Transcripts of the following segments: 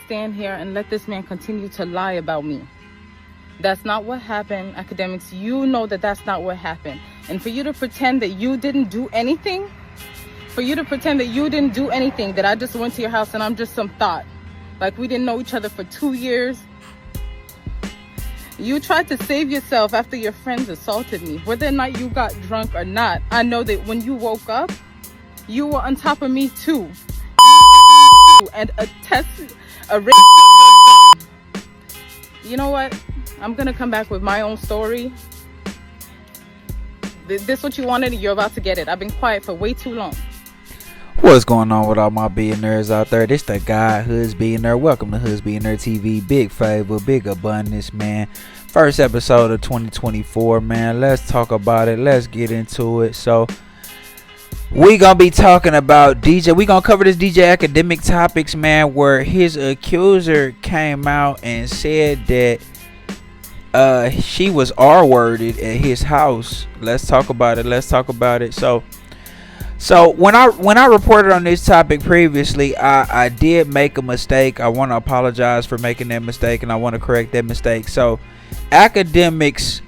Stand here and let this man continue to lie about me. That's not what happened, Academics. You know that that's not what happened. And for you to pretend that you didn't do anything, that I just went to your house and I'm just some thought, like we didn't know each other for 2 years. You tried to save yourself after your friends assaulted me. Whether or not you got drunk or not, I know that when you woke up, you were on top of me too. And you know what? I'm gonna come back with my own story. This what you wanted, and you're about to get it. I've been quiet for way too long. What's going on with all my billionaires out there? This the guy, Hoods Billionaire. Welcome to Hoods Billionaire TV. Big favor, big abundance, man. First episode of 2024, man. Let's talk about it. Let's get into it. So, we gonna be talking about DJ. We gonna cover this DJ Academic topics, man, where his accuser came out and said that she was R-worded at his house. Let's talk about it. So when I reported on this topic previously, I did make a mistake. I want to apologize for making that mistake, and I want to correct that mistake. So Akademiks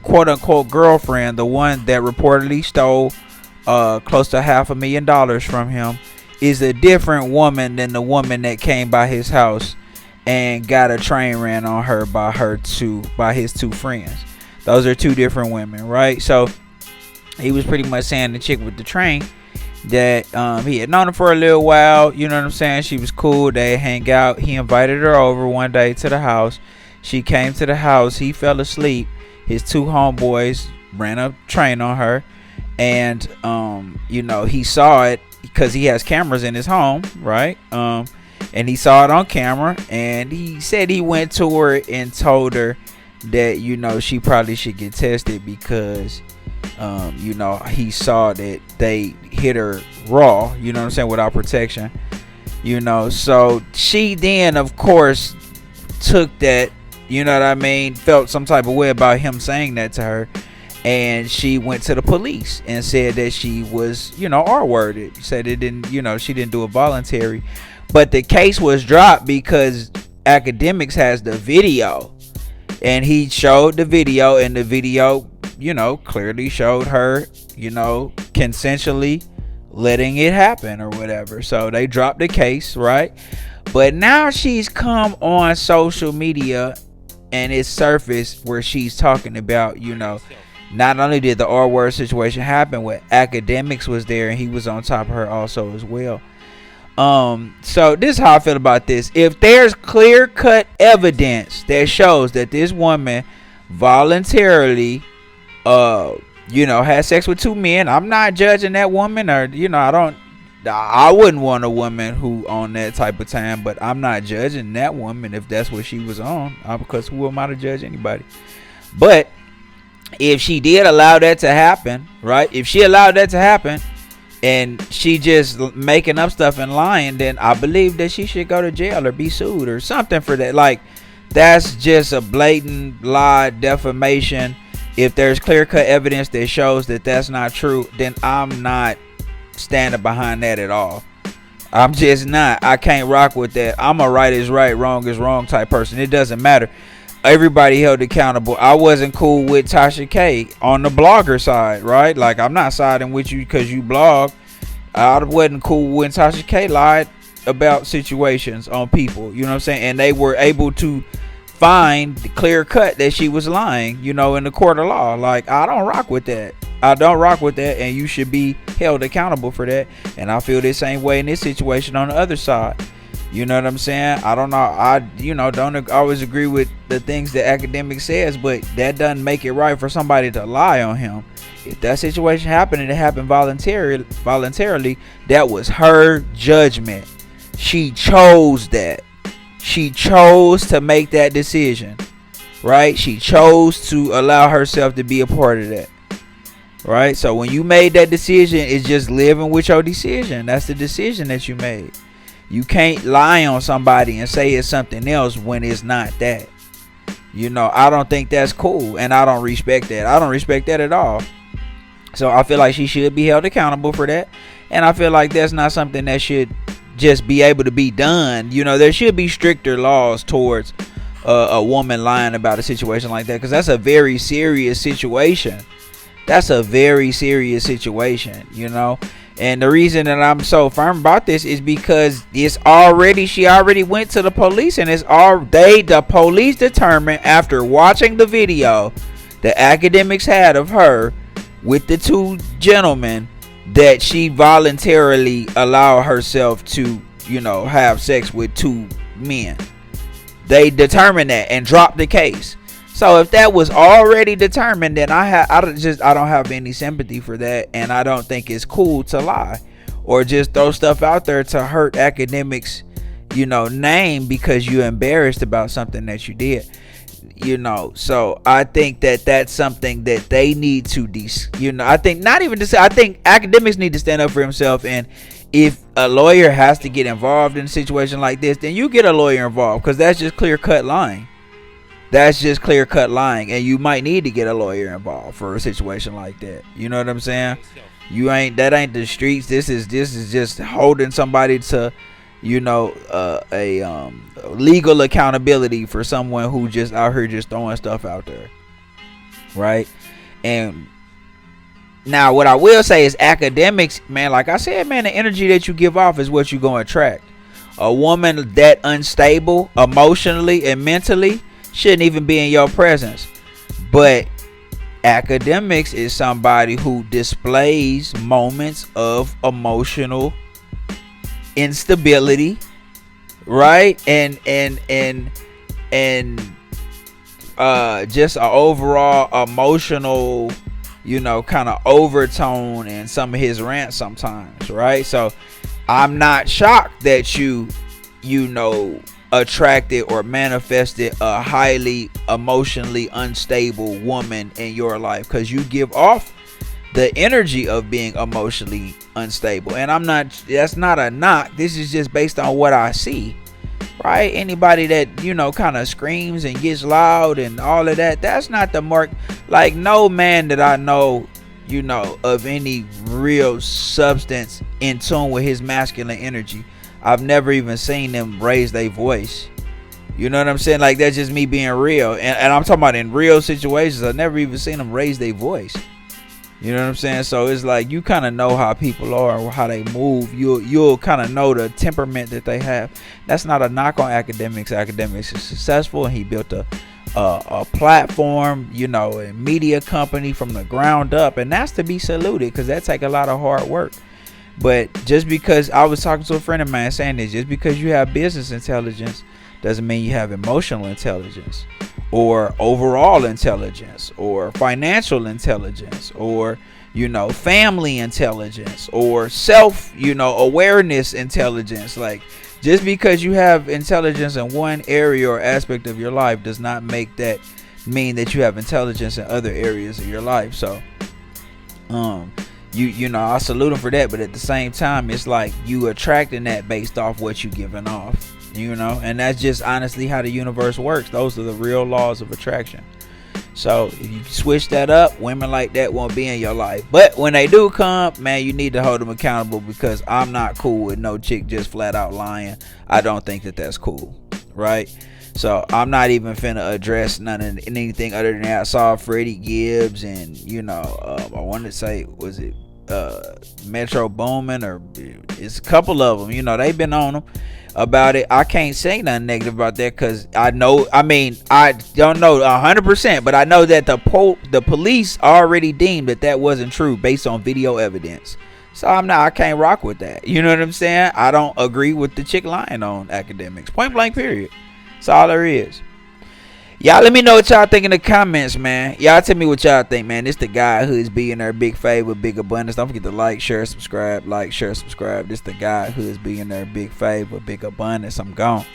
quote unquote girlfriend, the one that reportedly stole close to $500,000 from him, is a different woman than the woman that came by his house and got a train ran on her by his two friends. Those are two different women, right? So he was pretty much saying the chick with the train that he had known her for a little while. You know what I'm saying? She was cool. They hang out. He invited her over one day to the house. She came to the house. He fell asleep. His two homeboys ran a train on her. And, he saw it because he has cameras in his home, right? And he saw it on camera. And he said he went to her and told her that, she probably should get tested because he saw that they hit her raw, without protection, so she then of course took that, felt some type of way about him saying that to her, and she went to the police and said that she was, R-worded, said it didn't, she didn't do it voluntary, but the case was dropped because Akademiks has the video, and he showed the video, and the video clearly showed her, consensually letting it happen or whatever. So they dropped the case, right? But now she's come on social media and it's surfaced where she's talking about, not only did the R-word situation happen, where Akademiks was there and he was on top of her also as well. So this is how I feel about this. If there's clear-cut evidence that shows that this woman voluntarily had sex with two men, I'm not judging that woman, or I wouldn't want a woman who on that type of time, but I'm not judging that woman if that's what she was on, because who am I to judge anybody? But if she did allow that to happen, right, if she allowed that to happen and she just making up stuff and lying, then I believe that she should go to jail or be sued or something for that. Like, that's just a blatant lie, defamation. If there's clear-cut evidence that shows that that's not true, then I'm not standing behind that at all. I'm just not. I can't rock with that. I'm a right is right, wrong is wrong type person. It doesn't matter. Everybody held accountable. I wasn't cool with Tasha K on the blogger side, right? Like, I'm not siding with you because you blog. I wasn't cool when Tasha K lied about situations on people. You know what I'm saying? And they were able to find the clear cut that she was lying, in the court of law. Like, I don't rock with that. And you should be held accountable for that. And I feel the same way in this situation on the other side. You know what I'm saying? I don't know. I don't always agree with the things that Akademiks says, but that doesn't make it right for somebody to lie on him. If that situation happened and it happened voluntarily, that was her judgment. She chose that. She chose to make that decision, right? She chose to allow herself to be a part of that, right? So when you made that decision, it's just living with your decision. That's the decision that you made. You can't lie on somebody and say it's something else when it's not that. I don't think that's cool, and I don't respect that. I don't respect that at all. So I feel like she should be held accountable for that. And I feel like that's not something that should just be able to be done. You know, there should be stricter laws towards a woman lying about a situation like that, because that's a very serious situation. That's a very serious situation, you know. And the reason that I'm so firm about this is because she already went to the police, and the police determined after watching the video that Akademiks had of her with the two gentlemen that she voluntarily allowed herself to, you know, have sex with two men. They determined that and dropped the case. So if that was already determined, then I don't have any sympathy for that, and I don't think it's cool to lie or just throw stuff out there to hurt Akademiks, you know, name because you're embarrassed about something that you did. You know, so I think that that's something that they need to I think Akademiks need to stand up for himself. And if a lawyer has to get involved in a situation like this, then you get a lawyer involved, because that's just clear-cut lying. That's just clear-cut lying, and you might need to get a lawyer involved for a situation like that. You know what I'm saying? That ain't the streets. This is just holding somebody to, you know, a legal accountability for someone who just out here just throwing stuff out there, right? And now what I will say is Akademiks, man, like I said, man, the energy that you give off is what you're going to attract. A woman that unstable emotionally and mentally shouldn't even be in your presence. But Akademiks is somebody who displays moments of emotional instability, right? And just an overall emotional, you know, kind of overtone in some of his rants sometimes, right? So I'm not shocked that you know, attracted or manifested a highly emotionally unstable woman in your life, because you give off the energy of being emotionally unstable. And that's not a knock. This is just based on what I see, right? Anybody that, you know, kind of screams and gets loud and all of that, that's not the mark. Like, no man that I know, you know, of any real substance in tune with his masculine energy, I've never even seen them raise their voice. You know what I'm saying? Like, that's just me being real. And I'm talking about in real situations. I've never even seen them raise their voice. You know what I'm saying? So it's like, you kind of know how people are or how they move. You'll kind of know the temperament that they have. That's not a knock on Akademiks. Akademiks is successful, and he built a platform, you know, a media company from the ground up, and that's to be saluted, because that take a lot of hard work. But just because, I was talking to a friend of mine saying this, just because you have business intelligence doesn't mean you have emotional intelligence or overall intelligence or financial intelligence or, you know, family intelligence or self, you know, awareness intelligence. Like, just because you have intelligence in one area or aspect of your life does not make that mean that you have intelligence in other areas of your life. So you know, I salute him for that, but at the same time, it's like you attracting that based off what you giving off, you know, and that's just honestly how the universe works. Those are the real laws of attraction. So if you switch that up, women like that won't be in your life. But when they do come, man, you need to hold them accountable, because I'm not cool with no chick just flat out lying. I don't think that that's cool, right? So I'm not even finna address anything other than that. I saw Freddie Gibbs and, you know, I wanted to say, was it Metro Boomin, or it's a couple of them, you know, they've been on them about it. I can't say nothing negative about that, because I don't know 100%, but I know that the police already deemed that wasn't true based on video evidence. So I can't rock with that. You know what I'm saying? I don't agree with the chick lying on Akademiks. Point blank, period. That's all there is. Y'all let me know what y'all think in the comments, man. Y'all tell me what y'all think, man. This the guy who's billionaire, big favor, big abundance. Don't forget to like, share, subscribe. Like, share, subscribe. This the guy who's billionaire, big favor, big abundance. I'm gone.